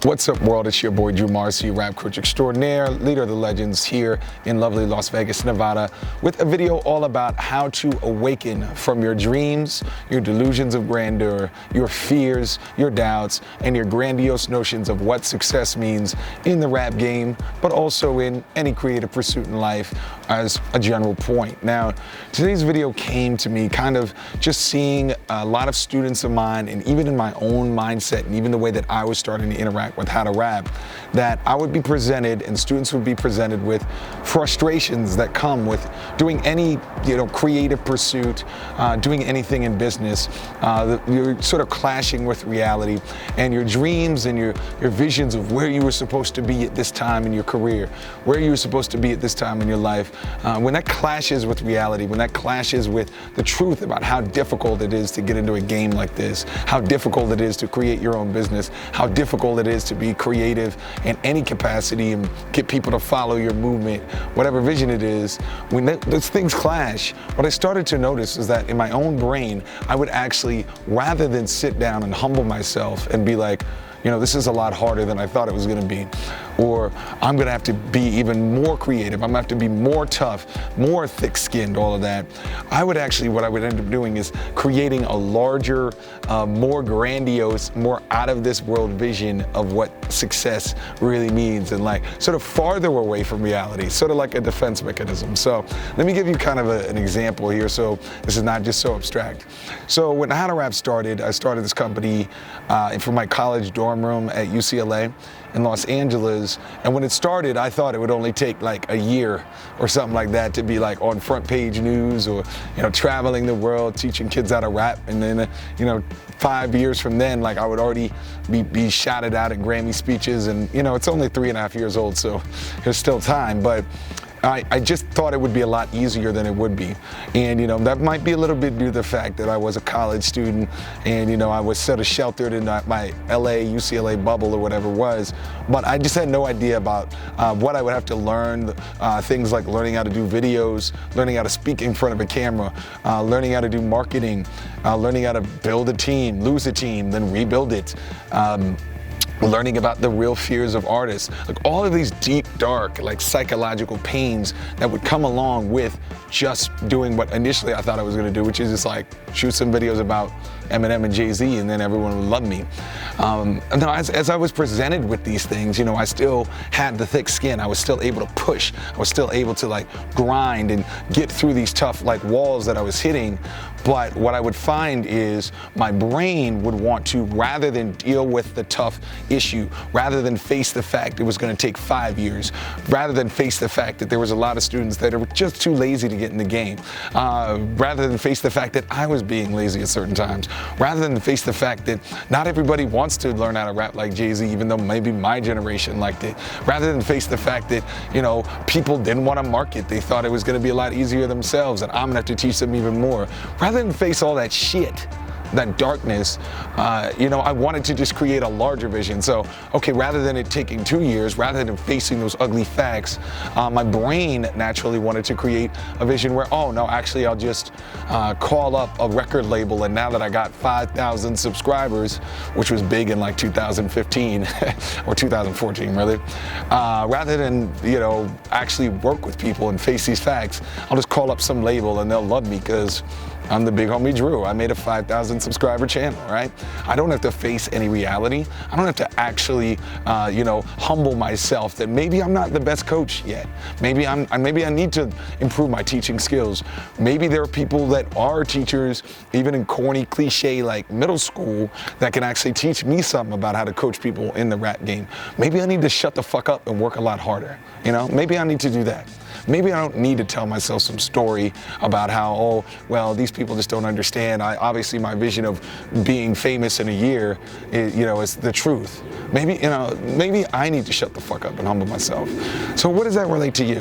What's up, world? It's your boy Drew Marcy, rap coach extraordinaire, leader of the legends here in lovely Las Vegas, Nevada, with a video all about how to awaken from your dreams, your delusions of grandeur, your fears, your doubts, and your grandiose notions of what success means in the rap game, but also in any creative pursuit in life as a general point. Now, today's video came to me kind of just seeing a lot of students of mine, and even in my own mindset, and even the way that I was starting to interact with how to rap, that I would be presented and students would be presented with frustrations that come with doing any creative pursuit, doing anything in business. You're sort of clashing with reality, and your dreams and your visions of where you were supposed to be at this time in your career, where you were supposed to be at this time in your life, when that clashes with reality, when that clashes with the truth about how difficult it is to get into a game like this, how difficult it is to create your own business, how difficult it is to be creative in any capacity and get people to follow your movement, whatever vision it is, when those things clash, what I started to notice is that in my own brain, I would actually, rather than sit down and humble myself and be like, this is a lot harder than I thought it was going to be, or I'm going to have to be even more creative, I'm going to have to be more tough, more thick-skinned, all of that. What I would end up doing is creating a larger, more grandiose, more out-of-this-world vision of what success really means, and sort of farther away from reality, sort of like a defense mechanism. So let me give you kind of an example here, so this is not just so abstract. So when How to Rap started, I started this company from my college dorm room at UCLA in Los Angeles, and when it started, I thought it would only take like a year or something like that to be like on front page news, or traveling the world teaching kids how to rap, and then 5 years from then, I would already be shouted out at Grammy speeches, and it's only 3.5 years old, so there's still time, but I just thought it would be a lot easier than it would be. And that might be a little bit due to the fact that I was a college student, and I was sort of sheltered in my LA, UCLA bubble or whatever it was. But I just had no idea about what I would have to learn, things like learning how to do videos, learning how to speak in front of a camera, learning how to do marketing, learning how to build a team, lose a team, then rebuild it. Learning about the real fears of artists, all of these deep, dark, psychological pains that would come along with just doing what initially I thought I was going to do, which is just shoot some videos about Eminem and Jay-Z, and then everyone would love me. Now, as I was presented with these things, I still had the thick skin. I was still able to push. I was still able to grind and get through these tough walls that I was hitting. But what I would find is my brain would want to, rather than deal with the tough issue, rather than face the fact it was going to take 5 years, rather than face the fact that there was a lot of students that were just too lazy to get in the game, rather than face the fact that I was being lazy at certain times, rather than face the fact that not everybody wants to learn how to rap like Jay-Z, even though maybe my generation liked it, rather than face the fact that, people didn't want to market, they thought it was going to be a lot easier themselves, and I'm going to have to teach them even more. Rather than face all that shit, that darkness, I wanted to just create a larger vision. So, okay, rather than it taking 2 years, rather than facing those ugly facts, my brain naturally wanted to create a vision where, oh no, actually I'll just call up a record label, and now that I got 5,000 subscribers, which was big in 2015 or 2014 really, rather than actually work with people and face these facts, I'll just call up some label and they'll love me because I'm the big homie Drew. I made a 5,000 subscriber channel, right? I don't have to face any reality. I don't have to actually, humble myself that maybe I'm not the best coach yet. Maybe I need to improve my teaching skills. Maybe there are people that are teachers, even in corny cliche middle school, that can actually teach me something about how to coach people in the rap game. Maybe I need to shut the fuck up and work a lot harder. Maybe I need to do that. Maybe I don't need to tell myself some story about how, these people just don't understand. Obviously my vision of being famous in a year is the truth. Maybe I need to shut the fuck up and humble myself. So what does that relate to you?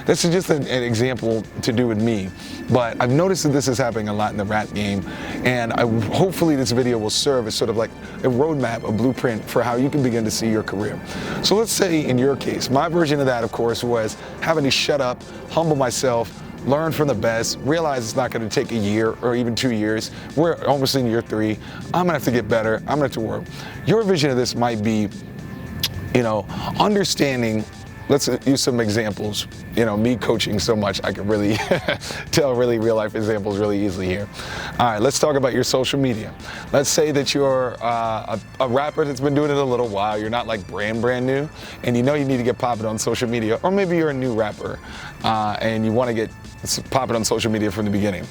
This is just an example to do with me, but I've noticed that this is happening a lot in the rap game, and hopefully this video will serve as sort of a roadmap, a blueprint for how you can begin to see your career. So let's say in your case, my version of that, of course, was having to shut up, humble myself, learn from the best, realize it's not going to take a year or even 2 years. We're almost in year 3. I'm going to have to get better. I'm going to have to work. Your vision of this might be understanding. Let's use some examples. Me coaching so much, I can really tell really real life examples really easily here. All right, let's talk about your social media. Let's say that you're a rapper that's been doing it a little while. You're not like brand new, and you need to get popping on social media. Or maybe you're a new rapper and you want to get popping on social media from the beginning.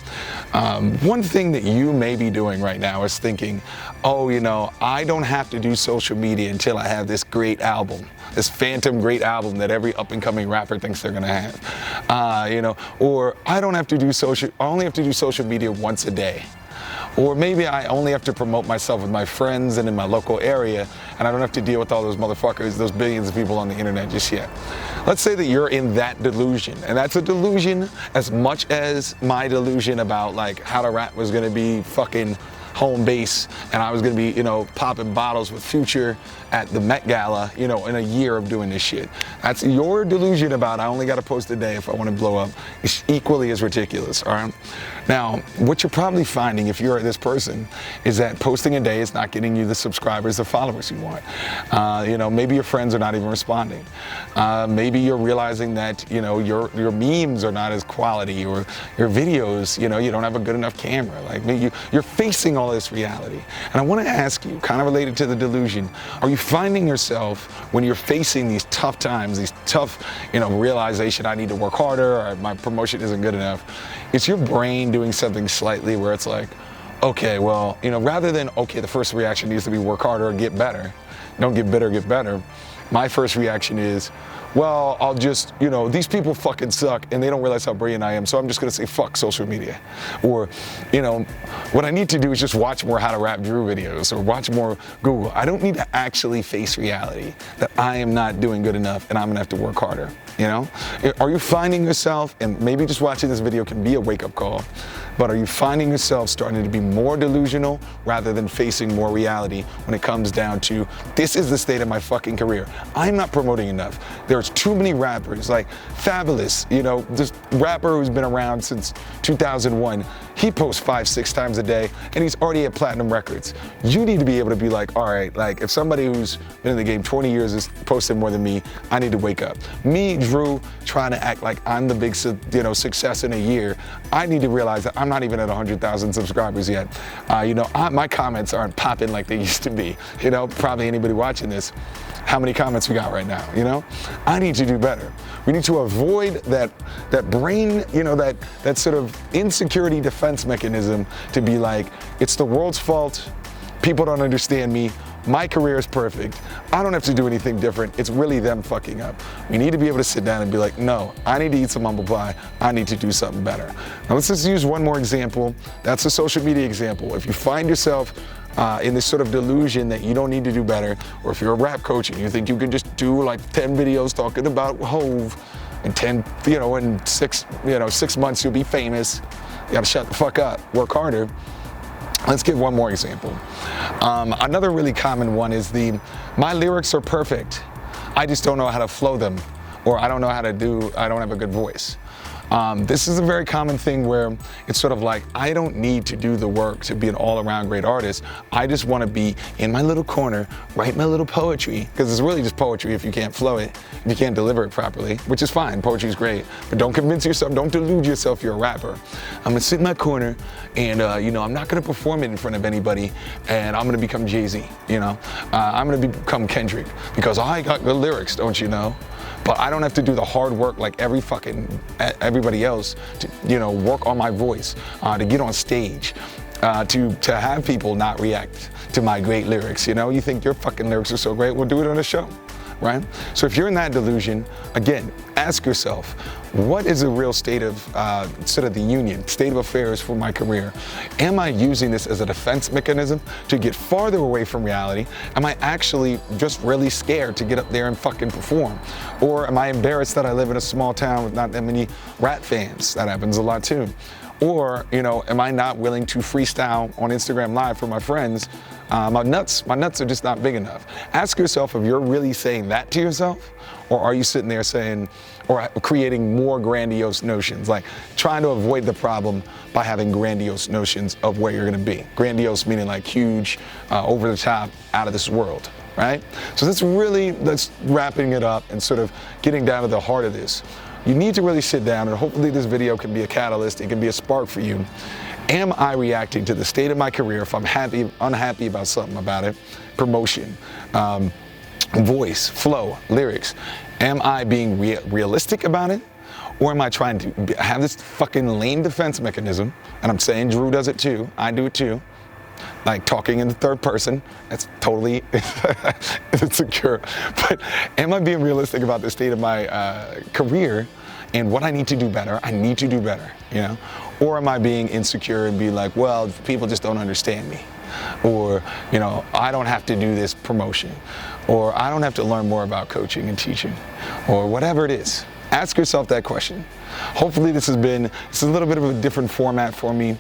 One thing that you may be doing right now is thinking, I don't have to do social media until I have this great album, this phantom great album that every up-and-coming rapper thinks they're gonna have. Or I don't have to do I only have to do social media once a day. Or maybe I only have to promote myself with my friends and in my local area, and I don't have to deal with all those motherfuckers, those billions of people on the internet just yet. Let's say that you're in that delusion, and that's a delusion as much as my delusion about like how to rap was gonna be fucking home base, and I was gonna be, popping bottles with Future at the Met Gala, in a year of doing this shit. That's your delusion about I only gotta post a day if I wanna blow up. It's equally as ridiculous, all right? Now, what you're probably finding if you're this person is that posting a day is not getting you the subscribers, the followers you want. Maybe your friends are not even responding. Maybe you're realizing that, your memes are not as quality, or your videos, you don't have a good enough camera. Like you're facing all this reality. And I wanna ask you, kind of related to the delusion, are you finding yourself when you're facing these tough times, these tough, realization, I need to work harder, or my promotion isn't good enough, is your brain doing something slightly where it's like, okay, well, rather than, okay, the first reaction needs to be work harder or get better, don't get bitter, get better, my first reaction is, well, I'll just, these people fucking suck and they don't realize how brilliant I am, so I'm just gonna say fuck social media. Or, what I need to do is just watch more How to Rap Drew videos or watch more Google. I don't need to actually face reality that I am not doing good enough and I'm gonna have to work harder, Are you finding yourself, and maybe just watching this video can be a wake-up call, but are you finding yourself starting to be more delusional rather than facing more reality when it comes down to, this is the state of my fucking career. I'm not promoting enough. There's too many rappers, like Fabulous, this rapper who's been around since 2001. He posts 5-6 times a day and he's already at platinum records. You need to be able to be like, all right, like if somebody who's been in the game 20 years is posting more than me, I need to wake up. Me, Drew, trying to act like I'm the big, success in a year, I need to realize that I'm not even at 100,000 subscribers yet. My comments aren't popping like they used to be. Probably anybody watching this, how many comments we got right now, I need to do better. We need to avoid that brain, that sort of insecurity defense mechanism to be like, it's the world's fault, people don't understand me, my career is perfect, I don't have to do anything different, it's really them fucking up. We need to be able to sit down and be like, no, I need to eat some humble pie, I need to do something better. Now let's just use one more example. That's a social media example. If you find yourself in this sort of delusion that you don't need to do better, or if you're a rap coach and you think you can just do like 10 videos talking about Hove, and 6 months you'll be famous, you gotta shut the fuck up, work harder. Let's give one more example. Another really common one is my lyrics are perfect, I just don't know how to flow them, or I don't have a good voice. This is a very common thing where it's sort of like, I don't need to do the work to be an all-around great artist. I just want to be in my little corner, write my little poetry, because it's really just poetry if you can't flow it, if you can't deliver it properly, which is fine, poetry's great, but don't convince yourself, don't delude yourself you're a rapper. I'm gonna sit in my corner and, I'm not gonna perform it in front of anybody, and I'm gonna become Jay-Z, I'm gonna become Kendrick, because I got good lyrics, don't you know? But I don't have to do the hard work like everybody else to, work on my voice, to get on stage, to have people not react to my great lyrics. You think your fucking lyrics are so great, we'll do it on a show, right? So if you're in that delusion, again, ask yourself, what is the real state of sort of the union, state of affairs for my career? Am I using this as a defense mechanism to get farther away from reality? Am I actually just really scared to get up there and fucking perform? Or am I embarrassed that I live in a small town with not that many rap fans? That happens a lot too. Or, am I not willing to freestyle on Instagram Live for my friends? My nuts are just not big enough. Ask yourself if you're really saying that to yourself, or are you sitting there saying, or creating more grandiose notions, like trying to avoid the problem by having grandiose notions of where you're gonna be. Grandiose meaning like huge, over the top, out of this world. right? So let's wrapping it up and sort of getting down to the heart of this. You need to really sit down, and hopefully this video can be a catalyst, it can be a spark for you. Am I reacting to the state of my career? If I'm unhappy about something about it, promotion, voice, flow, lyrics, am I being realistic about it? Or am I trying to have this fucking lame defense mechanism? And I'm saying Drew does it too, I do it too. Like talking in the third person, that's totally insecure. But am I being realistic about the state of my career and what I need to do better? I need to do better, you know? Or am I being insecure and be like, well, people just don't understand me? Or, you know, I don't have to do this promotion. Or I don't have to learn more about coaching and teaching. Or whatever it is. Ask yourself that question. Hopefully this is a little bit of a different format for me.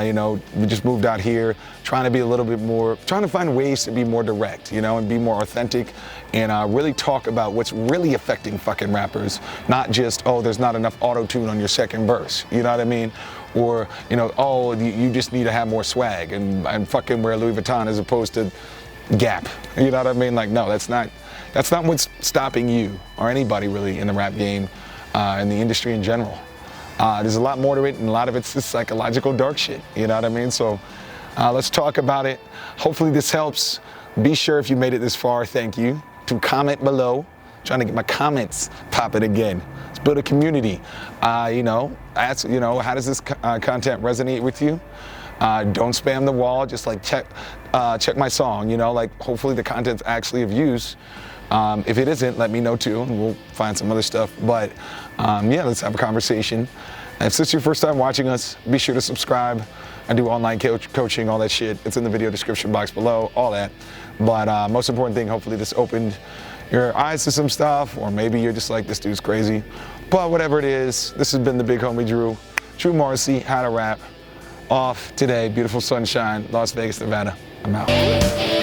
You know, we just moved out here, trying to be a little bit more, trying to find ways to be more direct, you know, and be more authentic, and really talk about what's really affecting fucking rappers, not just, oh, there's not enough auto-tune on your second verse, you know what I mean? Or, you know, oh, you just need to have more swag and fucking wear Louis Vuitton as opposed to Gap, you know what I mean? Like, no, that's not what's stopping you or anybody really in the rap game, in the industry in general. There's a lot more to it, and a lot of it's this psychological dark shit, you know what I mean? So let's talk about it. Hopefully this helps. Be sure if you made it this far, thank you, to comment below. I'm trying to get my comments popping again. Let's build a community. You know, ask, you know, how does this content resonate with you? Don't spam the wall, just like check my song, you know, like hopefully the content's actually of use. If it isn't, let me know too, and we'll find some other stuff. But yeah, let's have a conversation. If this is your first time watching us, be sure to subscribe. I do online coaching, all that shit. It's in the video description box below, all that. But most important thing, hopefully this opened your eyes to some stuff, or maybe you're just like, this dude's crazy. But whatever it is, this has been the big homie Drew Morrissey, How to Rap. Off today, beautiful sunshine, Las Vegas, Nevada. I'm out.